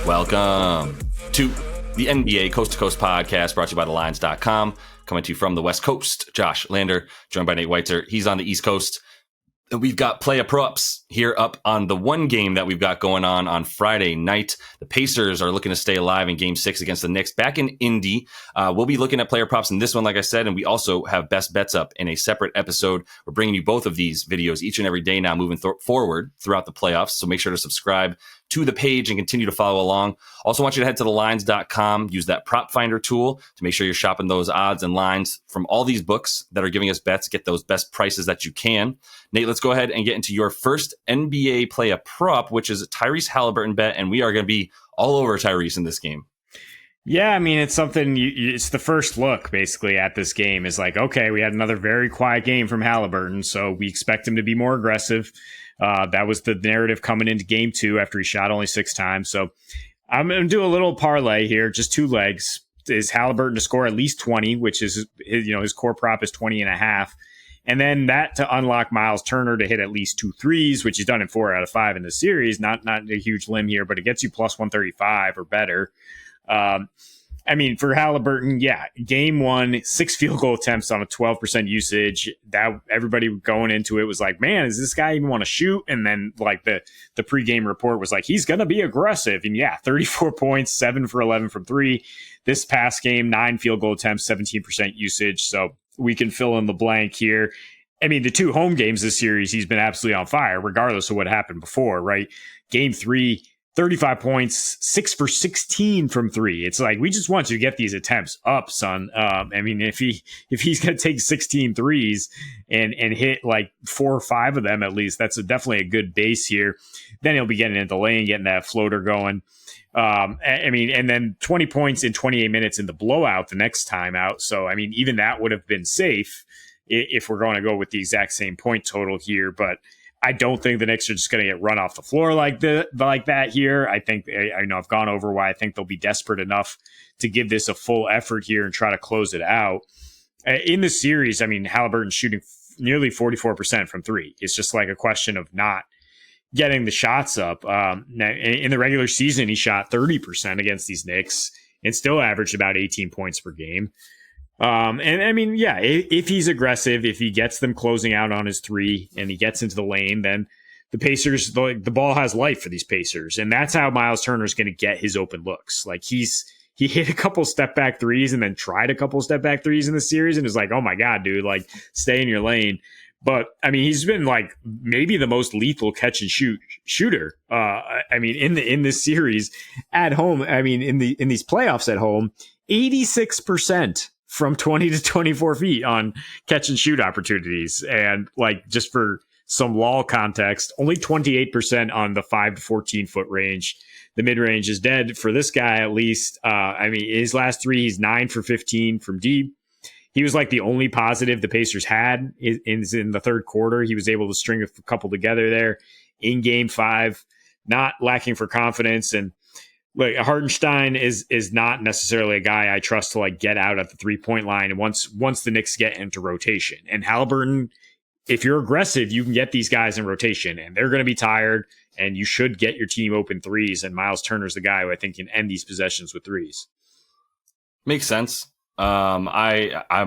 Welcome to the NBA Coast to Coast podcast brought to you by thelines.com. Coming to you from the West Coast, Josh Lander, joined by Nate Weitzer. He's on the East Coast. And we've got playa props here up on the one game that we've got going on Friday night. The Pacers are looking to stay alive in Game 6 against the Knicks back in Indy. We'll be looking at player props in this one, like I said, and we also have best bets up in a separate episode. We're bringing you both of these videos each and every day now moving forward throughout the playoffs. So make sure to subscribe to the page and continue to follow along. Also want you to head to thelines.com, use that prop finder tool to make sure you're shopping those odds and lines from all these books that are giving us bets, get those best prices that you can. Nate, let's go ahead and get into your first NBA playa prop, which is a Tyrese Halliburton bet, and we are going to be all over Tyrese in this game. Yeah, I mean, it's something, it's the first look basically at this game is like, okay, we had another very quiet game from Halliburton, so we expect him to be more aggressive. That was the narrative coming into Game 2 after he shot only 6 times. So I'm going to do a little parlay here, just 2 legs. Is Halliburton to score at least 20, which is his core prop is 20.5. And then that to unlock Miles Turner to hit at least 2 threes, which he's done in 4 out of 5 in the series. Not a huge limb here, but it gets you plus 135 or better. I mean, for Halliburton, yeah, Game 1, 6 field goal attempts on a 12% usage. That everybody going into it was like, man, does this guy even want to shoot? And then like the pregame report was like, he's going to be aggressive. And yeah, 34 points, 7 for 11 from 3. This past game, 9 field goal attempts, 17% usage. So we can fill in the blank here. I mean, the 2 home games this series, he's been absolutely on fire, regardless of what happened before, right? Game 3, 35 points, 6 for 16 from 3. It's like, we just want you to get these attempts up, son. I mean, if he's going to take 16 threes and hit like 4 or 5 of them, at least, that's definitely a good base here. Then he'll be getting into the lane, getting that floater going. I mean, and then 20 points in 28 minutes in the blowout the next time out. So, I mean, even that would have been safe if we're going to go with the exact same point total here. But I don't think the Knicks are just going to get run off the floor like that here. I think I've gone over why I think they'll be desperate enough to give this a full effort here and try to close it out. In the series, I mean, Halliburton's shooting nearly 44% from 3. It's just like a question of not getting the shots up. In the regular season, he shot 30% against these Knicks and still averaged about 18 points per game. And I mean, yeah, if he's aggressive, if he gets them closing out on his 3 and he gets into the lane, then the Pacers, the ball has life for these Pacers. And that's how Miles Turner is going to get his open looks. Like he hit a couple step back threes and then tried a couple step back threes in the series and is like, oh my God, dude, like stay in your lane. But I mean, he's been like maybe the most lethal catch and shooter. I mean, in this series at home, I mean, in these playoffs at home, 86% from 20 to 24 feet on catch and shoot opportunities. And like, just for some LOL context, only 28% on the 5 to 14 foot range. The mid range is dead for this guy, at least. I mean, his last 3, he's 9 for 15 from deep. He was like the only positive the Pacers had in the third quarter. He was able to string a couple together there in Game 5, not lacking for confidence. And like Hartenstein is not necessarily a guy I trust to like get out at the 3-point line. And once the Knicks get into rotation, and Halliburton, if you're aggressive, you can get these guys in rotation and they're going to be tired and you should get your team open threes. And Miles Turner's the guy who I think can end these possessions with threes. Makes sense. I'm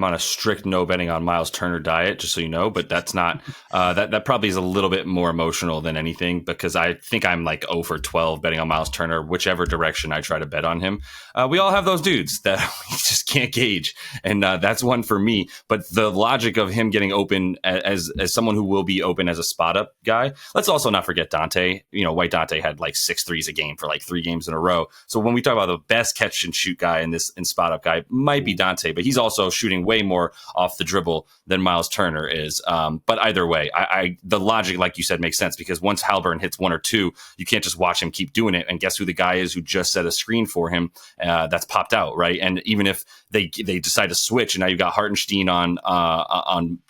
on a strict no betting on Miles Turner diet, just so you know, but that's not that probably is a little bit more emotional than anything, because I think I'm like 0 for 12 betting on Miles Turner, whichever direction I try to bet on him. We all have those dudes that we just can't gauge, and that's one for me. But the logic of him getting open as someone who will be open as a spot up guy. Let's also not forget Dante. White Dante had like 6 threes a game for like 3 games in a row. So when we talk about the best catch and shoot guy in spot up guy, might be Dante, but he's also shooting way more off the dribble than Miles Turner is. But either way, the logic, like you said, makes sense, because once Halliburton hits 1 or 2, you can't just watch him keep doing it. And guess who the guy is who just set a screen for him that's popped out, right? And even if they decide to switch, and now you've got Hartenstein on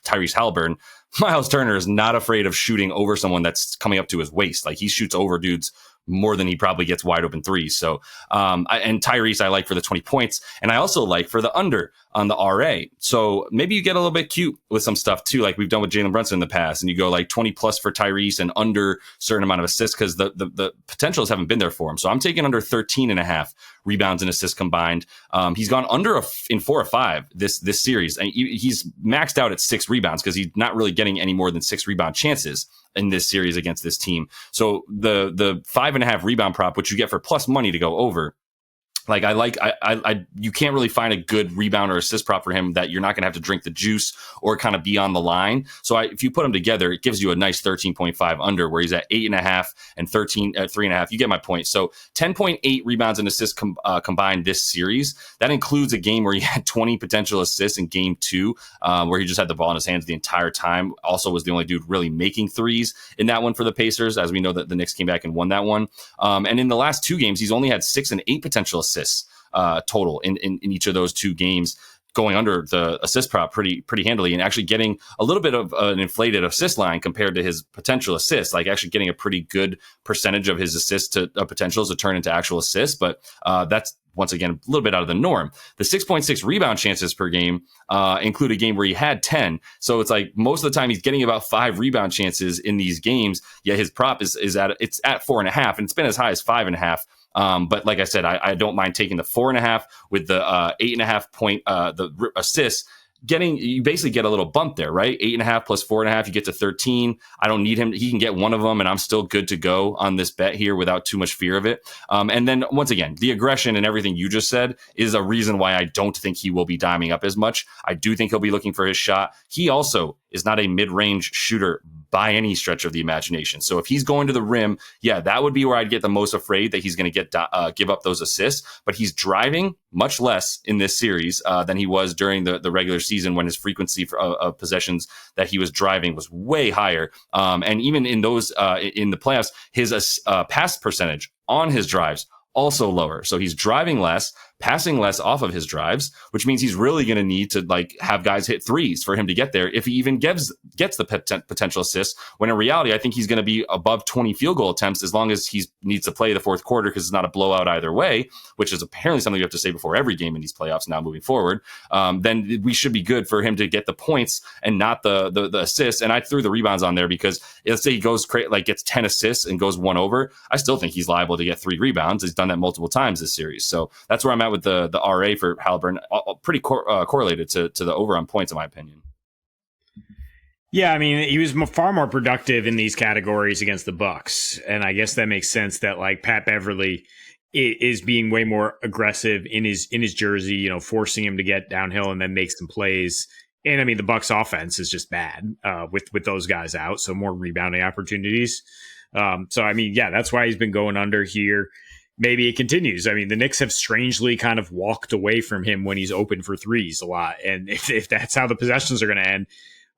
Tyrese Halliburton, Miles Turner is not afraid of shooting over someone that's coming up to his waist. Like, he shoots over dudes more than he probably gets wide open threes. So, and Tyrese I like for the 20 points, and I also like for the under on the RA. So maybe you get a little bit cute with some stuff too, like we've done with Jalen Brunson in the past, and you go like 20 plus for Tyrese and under a certain amount of assists because the potentials haven't been there for him. So I'm taking under 13.5 rebounds and assists combined. He's gone under in 4 or 5 this series, and he's maxed out at 6 rebounds because he's not really getting any more than 6 rebound chances in this series against this team. So the 5.5 rebound prop, which you get for plus money to go over, like you can't really find a good rebound or assist prop for him that you're not going to have to drink the juice or kind of be on the line. So if you put them together, it gives you a nice 13.5 under, where he's at 8.5 and 13 at 3.5. You get my point. So 10.8 rebounds and assists combined this series. That includes a game where he had 20 potential assists in game 2, where he just had the ball in his hands the entire time. Also was the only dude really making threes in that one for the Pacers, as we know that the Knicks came back and won that one. And in the last 2 games, he's only had 6 and 8 potential assists total in each of those 2 games, going under the assist prop pretty handily, and actually getting a little bit of an inflated assist line compared to his potential assists, like actually getting a pretty good percentage of his assists to potentials to turn into actual assists. But that's once again a little bit out of the norm. The 6.6 rebound chances per game include a game where he had 10. So it's like most of the time he's getting about 5 rebound chances in these games. Yet his prop is at 4.5, and it's been as high as 5.5. But like I said, I don't mind taking the 4.5 with the 8.5 point the assists. You basically get a little bump there, right? 8.5 plus 4.5, you get to 13. I don't need him. He can get one of them, and I'm still good to go on this bet here without too much fear of it. And then once again, the aggression and everything you just said is a reason why I don't think he will be diming up as much. I do think he'll be looking for his shot. He also is not a mid-range shooter by any stretch of the imagination. So if he's going to the rim, yeah, that would be where I'd get the most afraid that he's going to give up those assists. But he's driving much less in this series than he was during the regular season, when his frequency of possessions that he was driving was way higher. And even in those in the playoffs, his pass percentage on his drives also lower. So he's driving less, passing less off of his drives, which means he's really going to need to like have guys hit threes for him to get there, if he even gets the potential assists, when in reality I think he's going to be above 20 field goal attempts as long as he needs to play the fourth quarter, because it's not a blowout either way, which is apparently something you have to say before every game in these playoffs now moving forward. Then we should be good for him to get the points and not the assists. And I threw the rebounds on there because let's say he goes gets 10 assists and goes 1 over, I still think he's liable to get 3 rebounds. He's done that multiple times this series. So that's where I'm at with the RA for Haliburton, pretty correlated to the over on points, in my opinion. Yeah, I mean, he was far more productive in these categories against the Bucks, and I guess that makes sense that like Pat Beverly is being way more aggressive in his jersey, forcing him to get downhill and then make some plays. And I mean, the Bucks offense is just bad with those guys out, so more rebounding opportunities. So I mean, yeah, that's why he's been going under here. Maybe it continues. I mean, the Knicks have strangely kind of walked away from him when he's open for threes a lot. And if that's how the possessions are going to end,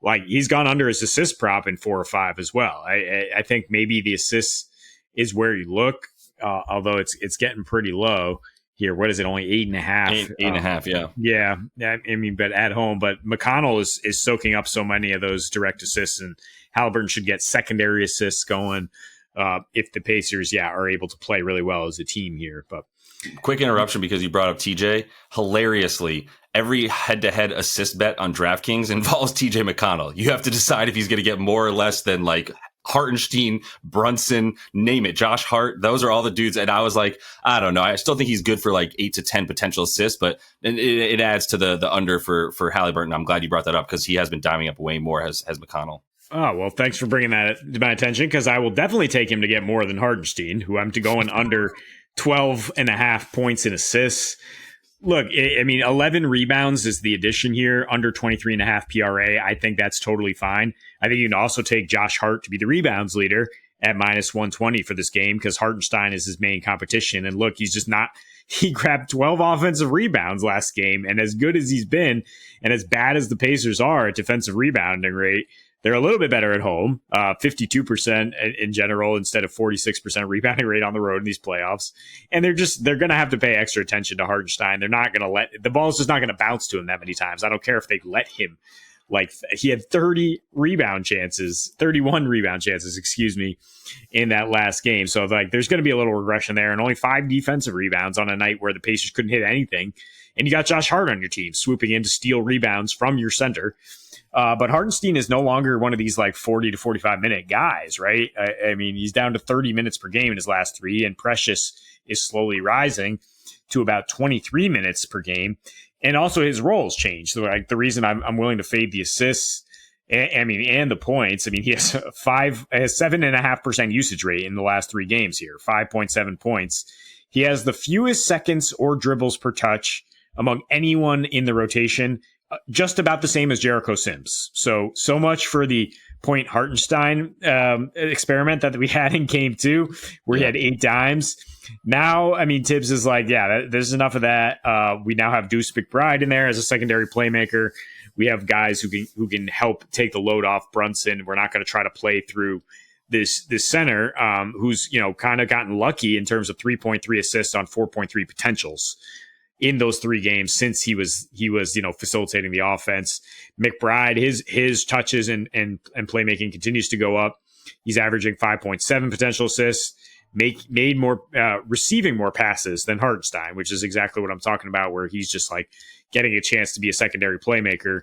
like he's gone under his assist prop in 4 or 5 as well. I think maybe the assists is where you look, although it's getting pretty low here. What is it? Only 8.5. 8.5, yeah. Yeah. I mean, but at home. But McConnell is soaking up so many of those direct assists, and Haliburton should get secondary assists going. If the Pacers, are able to play really well as a team here. But quick interruption because you brought up TJ. Hilariously, every head-to-head assist bet on DraftKings involves TJ McConnell. You have to decide if he's going to get more or less than like Hartenstein, Brunson, name it, Josh Hart. Those are all the dudes. And I was like, I don't know. I still think he's good for like 8 to 10 potential assists, but it adds to the under for Haliburton. I'm glad you brought that up because he has been diming up way more, has McConnell. Oh, well, thanks for bringing that to my attention, because I will definitely take him to get more than Hartenstein, who I'm going under 12.5 points in assists. Look, I mean, 11 rebounds is the addition here, under 23.5 PRA. I think that's totally fine. I think you can also take Josh Hart to be the rebounds leader at minus 120 for this game, because Hartenstein is his main competition. And look, he's just not... He grabbed 12 offensive rebounds last game, and as good as he's been, and as bad as the Pacers are at defensive rebounding rate, they're a little bit better at home, 52% in general instead of 46% rebounding rate on the road in these playoffs. And they're going to have to pay extra attention to Hartenstein. They're not going to the ball's just not going to bounce to him that many times. I don't care if they let him Like he had 31 rebound chances, excuse me, in that last game. So like there's going to be a little regression there, and only 5 defensive rebounds on a night where the Pacers couldn't hit anything. And you got Josh Hart on your team swooping in to steal rebounds from your center. But Hartenstein is no longer one of these like 40 to 45 minute guys, right? I mean, he's down to 30 minutes per game in his last 3, and Precious is slowly rising to about 23 minutes per game. And also his roles changed. So like the reason I'm willing to fade the assists, and the points. I mean, he has 7.5% usage rate in the last 3 games here, 5.7 points. He has the fewest seconds or dribbles per touch among anyone in the rotation, just about the same as Jericho Sims. So much for the point Hartenstein experiment that we had in game 2, where he had 8 dimes. Now, I mean, Tibbs is like, there's enough of that. We now have Deuce McBride in there as a secondary playmaker. We have guys who can help take the load off Brunson. We're not going to try to play through this center who's, kind of gotten lucky in terms of 3.3 assists on 4.3 potentials in those 3 games since he was facilitating the offense. McBride, his touches and playmaking continues to go up. He's averaging 5.7 potential assists, made more receiving more passes than Hartenstein, which is exactly what I'm talking about, where he's just like getting a chance to be a secondary playmaker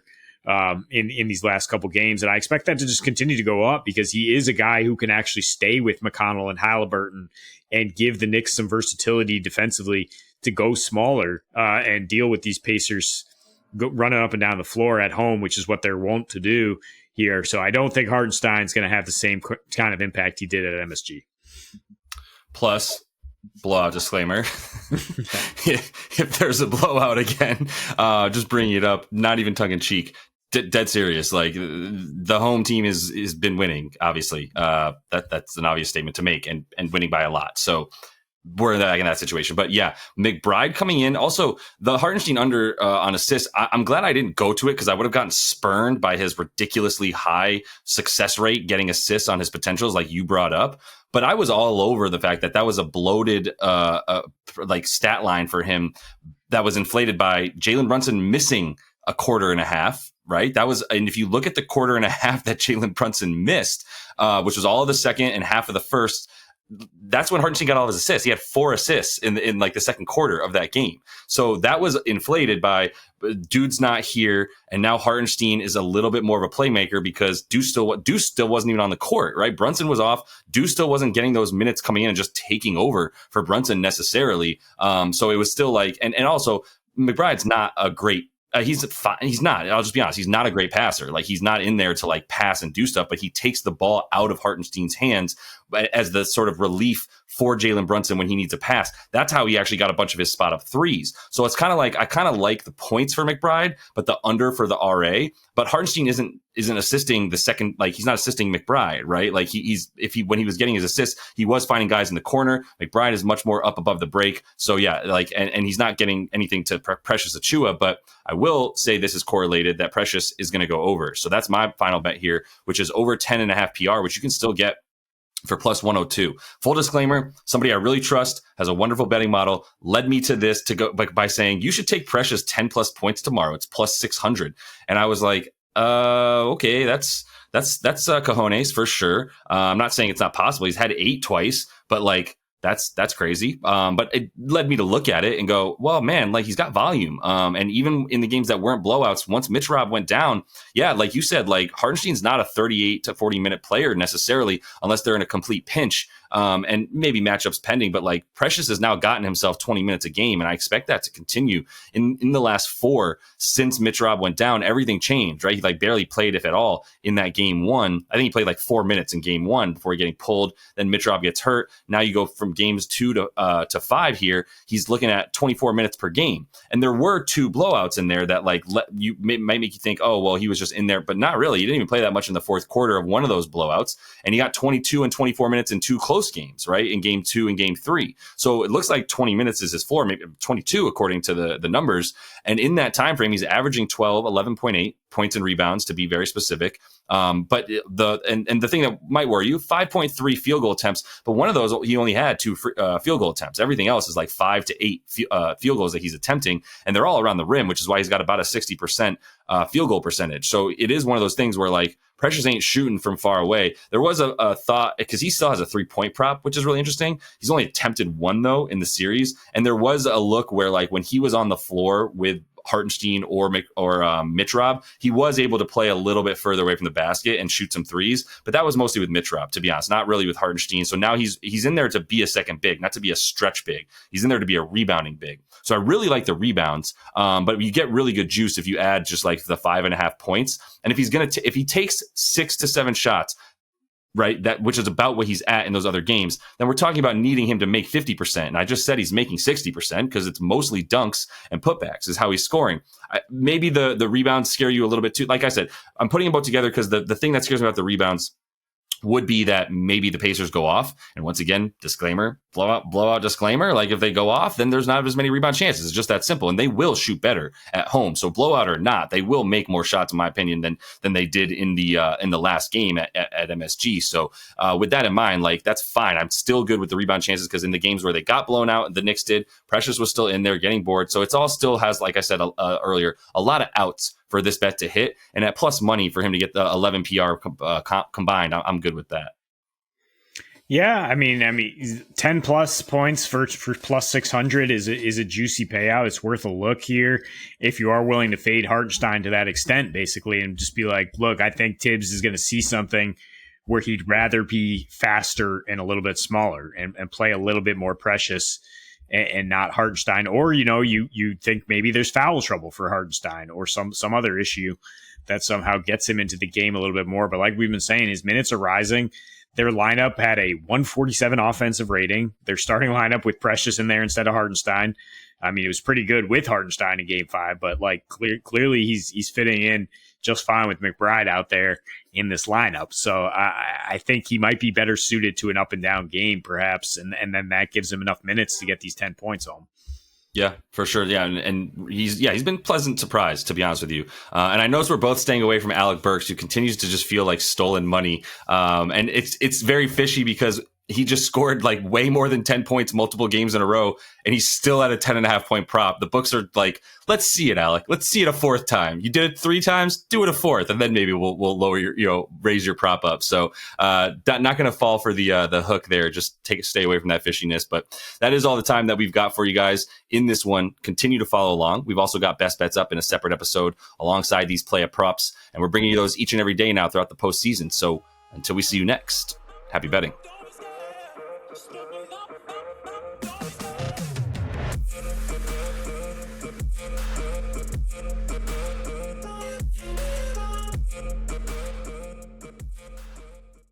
in these last couple games. And I expect that to just continue to go up because he is a guy who can actually stay with McConnell and Halliburton and give the Knicks some versatility defensively to go smaller and deal with these Pacers running up and down the floor at home, which is what they're wont to do here. So I don't think Hartenstein's going to have the same kind of impact he did at MSG. Plus, blowout disclaimer. If there's a blowout again, just bringing it up, not even tongue in cheek, dead serious. Like the home team has been winning, obviously. That's an obvious statement to make, and winning by a lot. So we're in that situation. But yeah, McBride coming in. Also, the Hartenstein under on assists, I'm glad I didn't go to it because I would have gotten spurned by his ridiculously high success rate getting assists on his potentials like you brought up. But I was all over the fact that was a bloated like stat line for him that was inflated by Jalen Brunson missing a quarter and a half. Right. And if you look at the quarter and a half that Jalen Brunson missed, which was all of the second and half of the first, that's when Hartenstein got all of his assists. He had 4 assists in like the second quarter of that game. So that was inflated by dude's not here. And now Hartenstein is a little bit more of a playmaker because Deuce still wasn't even on the court, right? Brunson was off. Deuce still wasn't getting those minutes coming in and just taking over for Brunson necessarily. So it was still like, and also McBride's not a great, he's not, I'll just be honest, he's not a great passer. Like he's not in there to like pass and do stuff, but he takes the ball out of Hartenstein's hands as the sort of relief for Jalen Brunson when he needs a pass. That's how he actually got a bunch of his spot up threes. So it's kind of like, I kind of like the points for McBride, but the under for the RA. But Hartenstein isn't assisting the second, like he's not assisting McBride, right? Like when he was getting his assists, he was finding guys in the corner. McBride is much more up above the break. So yeah, like, and he's not getting anything to Precious Achiuwa, but I will say this is correlated that Precious is going to go over. So that's my final bet here, which is over 10.5 PR, which you can still get for plus 102. Full disclaimer, somebody I really trust has a wonderful betting model, led me to this to go by saying you should take Precious 10 plus points tomorrow. It's plus 600. And I was like, okay, that's cojones for sure. I'm not saying it's not possible. He's had 8 twice, but like, that's crazy. But it led me to look at it and go, well, man, like he's got volume. And even in the games that weren't blowouts, once Mitch Rob went down, yeah, like you said, like Hartenstein's not a 38 to 40 minute player necessarily, unless they're in a complete pinch. And maybe matchups pending, but like Precious has now gotten himself 20 minutes a game. And I expect that to continue in the last 4 since Mitch Rob went down. Everything changed, right? He like barely played, if at all, in that game 1. I think he played like 4 minutes in game 1 before getting pulled. Then Mitch Rob gets hurt. Now you go from games 2 to 5 here. He's looking at 24 minutes per game. And there were 2 blowouts in there that like might make you think, oh, well, he was just in there, but not really. He didn't even play that much in the fourth quarter of one of those blowouts. And he got 22 and 24 minutes in 2 close close games, right? In game 2 and game 3. So it looks like 20 minutes is his floor, maybe 22 according to the numbers. And in that time frame, he's averaging 12, 11.8 points and rebounds, to be very specific. But the thing that might worry you, 5.3 field goal attempts, but one of those, he only had 2 field goal attempts. Everything else is like 5 to 8 field goals that he's attempting, and they're all around the rim, which is why he's got about a 60% field goal percentage. So it is one of those things where like Precious ain't shooting from far away. There was a thought, because he still has a 3-point prop, which is really interesting. He's only attempted 1 though in the series, and there was a look where like when he was on the floor with Hartenstein or Mitrov, he was able to play a little bit further away from the basket and shoot some threes, but that was mostly with Mitrov, to be honest, not really with Hartenstein. So now he's in there to be a second big, not to be a stretch big. He's in there to be a rebounding big. So I really like the rebounds, but you get really good juice if you add just like the 5.5 points. And if if he takes 6 to 7 shots, right, that which is about what he's at in those other games, then we're talking about needing him to make 50%. And I just said he's making 60% because it's mostly dunks and putbacks is how he's scoring. Maybe the rebounds scare you a little bit too. Like I said, I'm putting them both together because the thing that scares me about the rebounds would be that maybe the Pacers go off. And once again, disclaimer, blowout disclaimer. Like if they go off, then there's not as many rebound chances. It's just that simple. And they will shoot better at home. So blowout or not, they will make more shots, in my opinion, than they did in the last game at MSG. So with that in mind, like that's fine. I'm still good with the rebound chances because in the games where they got blown out, the Knicks did, Precious was still in there getting bored. So it's all still has, like I said earlier, a lot of outs for this bet to hit, and at plus money for him to get the 11 PR combined, I'm good with that. Yeah, I mean, 10 plus points for plus 600 is a juicy payout. It's worth a look here if you are willing to fade Hartenstein to that extent, basically, and just be like, look, I think Tibbs is going to see something where he'd rather be faster and a little bit smaller and play a little bit more Precious and not Hartenstein. Or, you think maybe there's foul trouble for Hartenstein or some other issue that somehow gets him into the game a little bit more. But like we've been saying, his minutes are rising. Their lineup had a 147 offensive rating. Their starting lineup with Precious in there instead of Hartenstein. I mean, it was pretty good with Hartenstein in Game 5, but like clearly he's fitting in just fine with McBride out there in this lineup. So I think he might be better suited to an up and down game, perhaps, and then that gives him enough minutes to get these 10 points home. Yeah, for sure. Yeah, and he's been pleasant surprised, to be honest with you. And I notice we're both staying away from Alec Burks, who continues to just feel like stolen money. And it's very fishy because he just scored like way more than 10 points multiple games in a row, and he's still at a 10.5 point prop. The books are like, let's see it, Alec. Let's see it a 4th time. You did it 3 times, do it a 4th, and then maybe we'll lower your, raise your prop up. So not going to fall for the hook there. Just stay away from that fishiness. But that is all the time that we've got for you guys in this one. Continue to follow along. We've also got best bets up in a separate episode alongside these play-up props, and we're bringing you those each and every day now throughout the postseason. So until we see you next, happy betting. Stop.